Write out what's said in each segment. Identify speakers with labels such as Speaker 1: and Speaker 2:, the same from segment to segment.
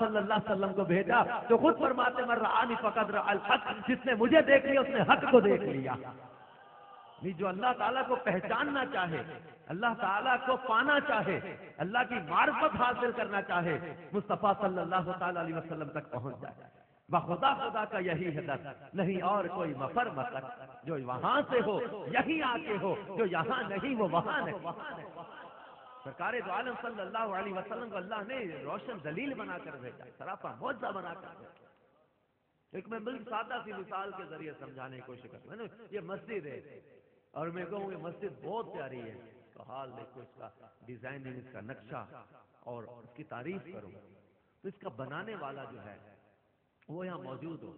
Speaker 1: صلی اللہ علیہ وسلم کو بھیجا تو خود فرماتے من رآنی فقد رأى الحق، جس نے مجھے دیکھ لیا اس نے حق کو دیکھ لیا۔ جو اللہ تعالیٰ کو پہچاننا چاہے، اللہ تعالیٰ کو پانا چاہے، اللہ کی معرفت حاصل کرنا چاہے، مصطفیٰ صلی اللہ تعالیٰ علیہ وسلم تک پہنچ جائے۔ بخدا خدا کا یہی ہے در، نہیں اور کوئی مفر مکر، جو وہاں سے ہو یہی آ کے ہو، جو یہاں نہیں وہ وہاں نہیں۔ سرکار دو عالم صلی اللہ علیہ وسلم کو اللہ نے روشن دلیل بنا کر بھیجا، سراپا معجزہ بنا کر بھیجا۔ ایک میں بالکل سادہ سی مثال کے ذریعے سمجھانے کی کوشش کرتا ہوں۔ یہ مسجد ہے اور میں کہوں یہ مسجد بہت پیاری ہے، تو حال دیکھو اس کا ڈیزائننگ، اس کا نقشہ اور اس کی تعریف کروں تو اس کا بنانے والا جو ہے وہ یہاں موجود ہو۔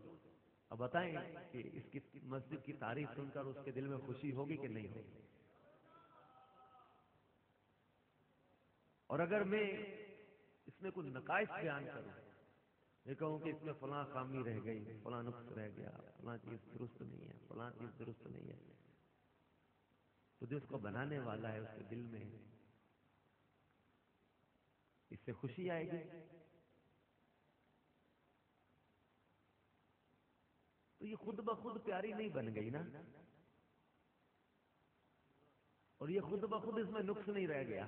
Speaker 1: اب بتائیں کہ اس کی مسجد کی تعریف سن کر اس کے دل میں خوشی ہوگی کہ نہیں ہوگی؟ اور اگر میں اس میں کچھ نقائص بیان کروں، یہ کہوں کہ اس میں فلاں خامی رہ گئی، فلاں نقص رہ گیا، فلاں چیز درست نہیں ہے، فلاں چیز درست نہیں ہے، تو جو اس کو بنانے والا ہے اس کے دل میں اس سے خوشی آئے گی؟ تو یہ خود بخود پیاری نہیں بن گئی نا، اور یہ خود بخود اس میں نقص نہیں رہ گیا،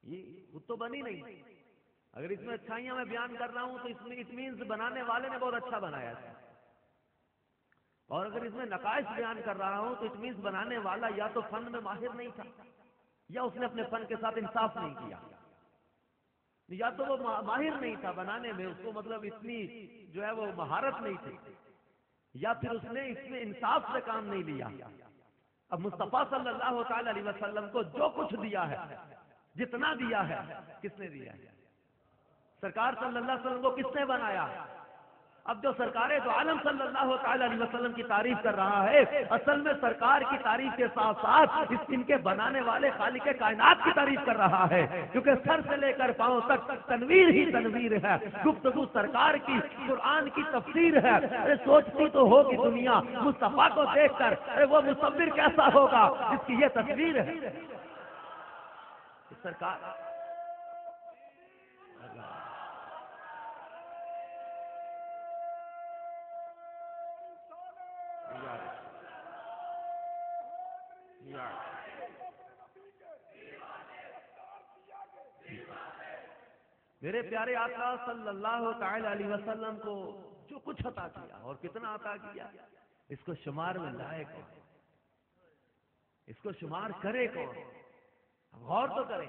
Speaker 1: یہ خود تو بنی نہیں۔ اگر اس میں اچھائیاں میں بیان کر رہا ہوں تو اس میں اٹ مینز بنانے والے نے بہت اچھا بنایا ہے، اور اگر اس میں نقائص بیان کر رہا ہوں تو اٹ مینز بنانے والا یا تو فن میں ماہر نہیں تھا، یا اس نے اپنے فن کے ساتھ انصاف نہیں کیا، یا تو وہ ماہر نہیں تھا بنانے میں، اس کو مطلب اتنی جو ہے وہ مہارت نہیں تھی، یا پھر اس نے اس میں انصاف سے کام نہیں لیا۔ اب مصطفیٰ صلی اللہ تعالی علیہ وسلم کو جو کچھ دیا ہے، جتنا دیا ہے، کس نے دیا ہے؟ سرکار صلی اللہ علیہ وسلم کو کس نے بنایا؟ اب جو سرکار دو عالم صلی اللہ تعالی علیہ وسلم کی تعریف کر رہا ہے، اصل میں سرکار کی تعریف کے ساتھ ساتھ اس ان کے بنانے والے خالق کائنات کی تعریف کر رہا ہے، کیونکہ سر سے لے کر پاؤں تک تنویر ہی تنویر ہے۔ گفتگو سرکار کی قرآن کی تفسیر ہے۔ ارے سوچتی تو ہوگی دنیا مصطفیٰ کو دیکھ کر، ارے وہ مصور کیسا ہوگا جس کی یہ تصویر ہے۔ سرکار میرے پیارے آقا صلی اللہ تعالی علیہ وسلم کو جو کچھ عطا کیا اور کتنا عطا کیا، اس کو شمار میں لائے کون؟ اس کو شمار کرے کون؟ غور تو کریں۔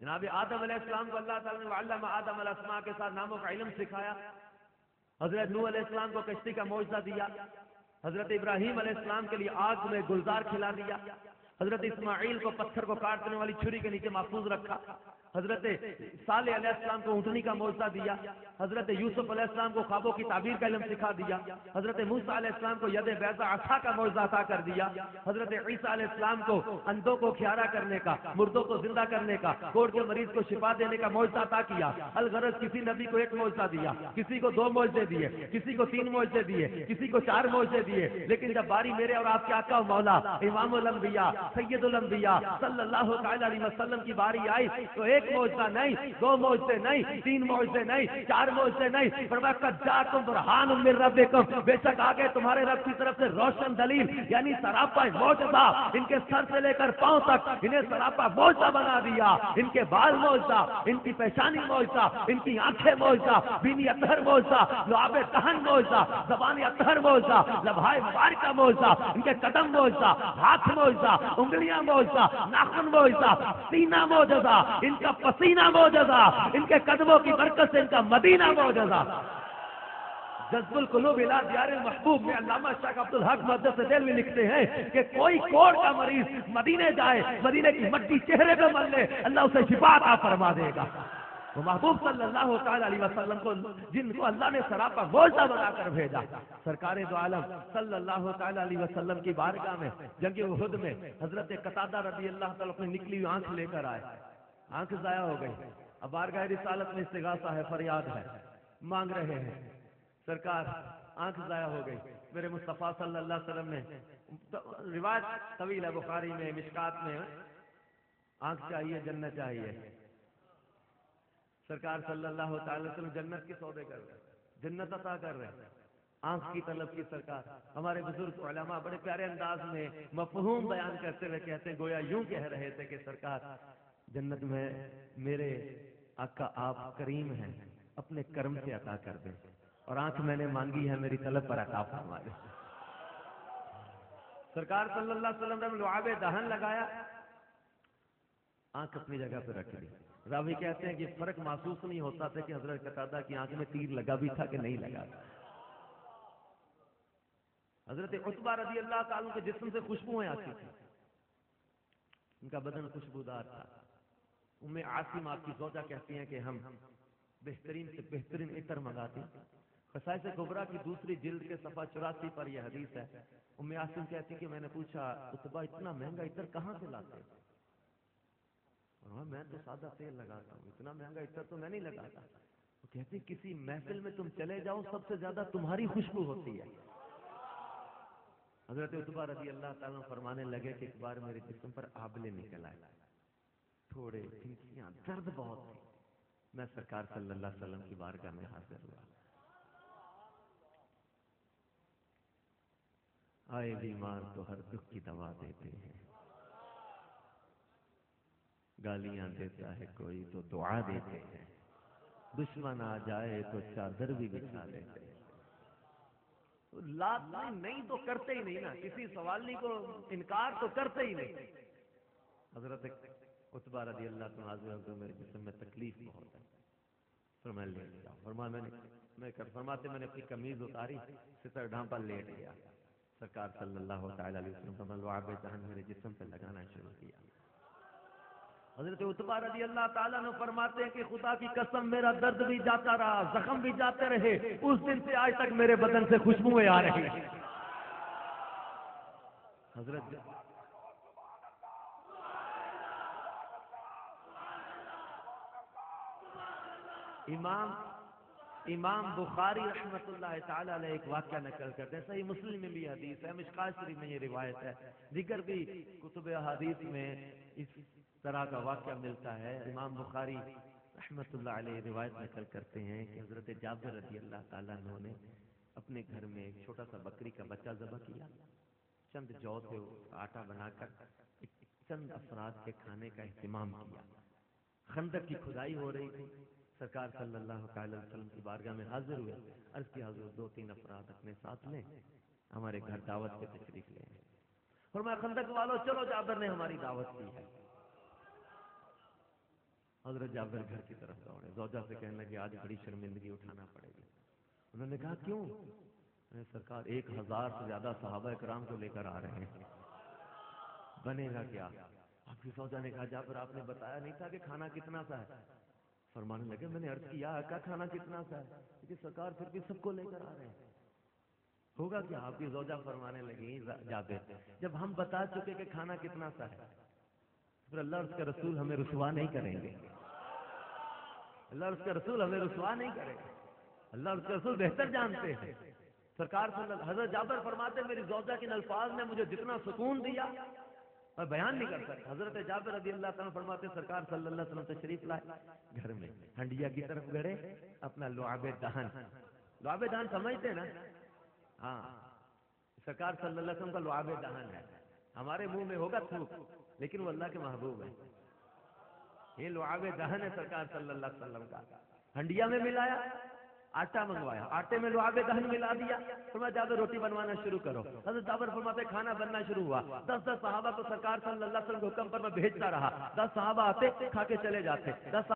Speaker 1: جناب آدم علیہ السلام کو اللہ تعالیٰ نے وعلم آدم الاسماء کے ساتھ ناموں کا علم سکھایا، حضرت نوح علیہ السلام کو کشتی کا معجزہ دیا، حضرت ابراہیم علیہ السلام کے لیے آگ میں گلزار کھلا دیا، حضرت اسماعیل کو پتھر کو کاٹنے والی چھری کے نیچے محفوظ رکھا، حضرت صالح علیہ السلام کو اونٹنی کا معجزہ دیا، حضرت یوسف علیہ السلام کو خوابوں کی تعبیر کا علم سکھا دیا، حضرت موسیٰ علیہ السلام کو ید بیضا عصا کا معجزہ عطا کر دیا، حضرت عیسیٰ علیہ السلام کو اندھوں کو کھیارا کرنے کا، مردوں کو زندہ کرنے کا، کوڑ کے مریض کو شفا دینے کا معجزہ عطا کیا۔ الغرض کسی نبی کو ایک معجزہ دیا، کسی کو 2 معجزے دیے، کسی کو 3 معجزے دیے، کسی کو 4 معجزے دیے، لیکن جب باری میرے اور آپ کے آقا و مولا امام الانبیاء سید الانبیاء صلی اللہ تعالی علیہ وسلم کی باری آئی تو ایک معجزہ نہیں، 2 معجزے نہیں، 3 معجزے نہیں، 4 معجزے نہیں، فرمایا قد جاءکم برہان من ربکم، بے شک آگے تمہارے رب کی طرف سے روشن دلیل، یعنی سراپا معجزہ، ان کے سر سے لے کر پاؤں تک انہیں سراپا معجزہ بنا دیا، ان کے بال معجزہ، ان کی پیشانی معجزہ، ان کی آنکھیں معجزہ، بینی اطہر معجزہ، لعاب دہن معجزہ، زبان اطہر معجزہ، لبھائے مبارکہ معجزہ، ان کے قدم معجزہ، ہاتھ معجزہ، انگلیاں معجزہ، ناخن معجزہ، سینہ معجزہ، ان کا پسینہ معجزہ، ان کے قدموں کی برکت سے ان کا مدینہ معجزہ۔ جذب القلوب الی دیار المحبوب میں علامہ شیخ عبدالحق محدث دہلوی لکھتے ہیں کہ کوئی کوڑ کا مریض مدینے جائے، مدینے کی مٹی چہرے پہ مل لے، اللہ اسے شفا عطا فرما دے گا۔ وہ محبوب صلی اللہ تعالی علیہ وسلم کو جن کو اللہ نے سراپا معجزہ بنا کر بھیجا، سرکار دو عالم صلی اللہ تعالی علیہ وسلم کی بارگاہ میں جنگ احد میں حضرت قتادہ رضی اللہ تعالیٰ اپنی نکلی ہوئی آنکھ لے کر آئے، آنکھ ضائع ہو گئی، اب بارگاہ رسالت میں استغاثہ ہے، فریاد ہے، مانگ رہے ہیں، سرکار آنکھ ضائع ہو گئی، میرے مصطفیٰ صلی اللہ علیہ وسلم نے، روایت طویل ہے بخاری میں مشکات میں، آنکھ چاہیے جنت چاہیے، سرکار صلی اللہ تعالی وسلم جنت کے سودے کر رہے ہیں، جنت عطا کر رہے ہیں، آنکھ کی طلب کی سرکار۔ ہمارے بزرگ علماء بڑے پیارے انداز میں مفہوم بیان کرتے ہوئے کہتے ہیں، گویا یوں کہہ رہے تھے کہ سرکار جنت میں میرے آقا آپ کریم ہیں، اپنے کرم سے عطا کر دیں، اور آنکھ میں نے مانگی ہے میری طلب پر عطا فرما دیں۔ سرکار صلی اللہ علیہ وسلم نے لعاب دہن لگایا، آنکھ اپنی جگہ پہ رکھ دی۔ راوی کہتے ہیں کہ فرق محسوس نہیں ہوتا تھا کہ حضرت قتادہ کی آنکھ میں تیر لگا بھی تھا کہ نہیں لگا تھا۔ حضرت عتبہ رضی اللہ تعالیٰ کے جسم سے خوشبوئیں آتی تھی، ان کا بدن خوشبودار تھا۔ ام عاصم آپ کی زوجہ کہتی ہیں کہ ہم بہترین سے بہترین عطر منگاتے ہیں۔ خصائص کبریٰ کی دوسری جلد کے صفحہ 84 پر یہ حدیث ہے۔ ام عاصم کہتی کہ میں نے پوچھا عتبہ اتنا مہنگا عطر کہاں سے لاتے؟ میں تو سادہ تیل لگاتا ہوں، اتنا مہنگا عطر تو میں نہیں لگاتا۔ وہ کہتی کسی محفل میں تم چلے جاؤ سب سے زیادہ تمہاری خوشبو ہوتی ہے۔ حضرت عتبہ رضی اللہ تعالیٰ فرمانے لگے کہ ایک بار میرے جسم پر آبلے نکل آئے، تھوڑے پھنسیاں، درد بہت تھی۔ میں سرکار صلی اللہ علیہ وسلم کی بارگاہ میں حاضر ہوا۔ آئے بیمار تو ہر دکھ کی دوا دیتے ہیں، گالیاں دیتا ہے کوئی تو دعا دیتے ہیں، دشمن آ جائے تو چادر بھی بچھا دیتے ہیں۔ لات نہیں تو کرتے ہی نہیں نا، کسی سوالی کو انکار تو کرتے ہی نہیں۔ حضرت عتبہ رضی اللہ عنہ میرے جسم میں تکلیف بہت ہے، فرمایا لے جاؤ۔ فرماتے میں نے اپنی قمیض اتاری، ستر ڈھانپا لیٹ گیا۔ سرکار صلی اللہ تعالی علیہ وسلم نے لعاب دہن میرے جسم پہ لگانا شروع کیا۔ حضرت عتبہ رضی اللہ تعالیٰ نے فرماتے ہیں کہ خدا کی قسم میرا درد بھی جاتا رہا، زخم بھی جاتے رہے، اس دن سے آج تک میرے بدن سے خوشبوئیں آ رہی ہیں۔ حضرت امام بخاری رحمۃ اللہ تعالی علیہ ایک واقعہ نقل کرتے ہیں، صحیح مسلم میں بھی حدیث ہے، مشکوٰۃ شریف میں یہ روایت ہے، دیگر بھی کتب حدیث میں اس طرح کا واقعہ ملتا ہے۔ امام بخاری رحمۃ اللہ علیہ روایت نقل کرتے ہیں کہ حضرت جابر رضی اللہ تعالیٰ عنہ نے اپنے گھر میں ایک چھوٹا سا بکری کا بچہ ذبح کیا، چند جو سے آٹا بنا کر چند افراد کے کھانے کا اہتمام کیا۔ خندق کی کھدائی ہو رہی تھی، سرکار صلی اللہ علیہ وسلم کی بارگاہ میں حاضر ہوئے، عرض کی حضور 2-3 افراد اپنے ساتھ لیں، ہمارے گھر دعوت پہ تشریف لیں۔ فرمایا خندق والو چلو، جابر نے ہماری دعوت کی ہے۔ حضرت جابر گھر کی طرف دوڑے، زوجہ سے کہنے لگے آج بڑی شرمندگی اٹھانا پڑے گی۔ انہوں نے کہا کیوں؟ سرکار 1000 سے زیادہ صحابہ کرام کو لے کر آ رہے ہیں، بنے گا کیا؟ آپ کی زوجہ نے کہا جابر آپ نے بتایا نہیں تھا کہ کھانا کتنا سا ہے؟ فرمانے لگے میں نے عرض کیا آقا کھانا کتنا سا ہے، کہ سرکار پھر بھی سب کو لے کر آ رہے ہیں، ہوگا کیا؟ آپ کی زوجہ فرمانے لگی جابر جب ہم بتا چکے کہ کھانا کتنا سا ہے، پھر اللہ اور اس کے رسول ہمیں رسوا نہیں کریں گے، اللہ اور اس کے رسول ہمیں رسوا نہیں کریں گے، اللہ اور اس کے رسول بہتر جانتے ہیں۔ سرکار حضرت جابر فرماتے میری زوجہ کے الفاظ نے مجھے جتنا سکون دیا میں بیان نہیں کر سکتا۔ حضرت جابر رضی اللہ تعالیٰ فرماتے سرکار صلی اللہ علیہ وسلم تشریف لائے، گھر میں ہنڈیا کی طرف گڑے اپنا لعاب دہن، لعاب دہن سمجھتے نا؟ ہاں، سرکار صلی اللہ علیہ وسلم کا لعاب دہن ہے، ہمارے منہ میں ہوگا تھوک لیکن وہ اللہ کے محبوب ہے، یہ لعاب دہن ہے سرکار صلی اللہ علیہ وسلم کا۔ ہنڈیا میں ملایا، آٹا منگوایا، آٹے میں لعاب دہن ملا دیا، فرمایا جابر روٹی بنوانا شروع کرو۔ حضرت جابر فرماتے کھانا بننا شروع ہوا، 10 صحابہ کو سرکار صلی اللہ علیہ وسلم کے حکم پر میں بھیجتا رہا، 10 صحابہ آتے کھا کے چلے جاتے، 10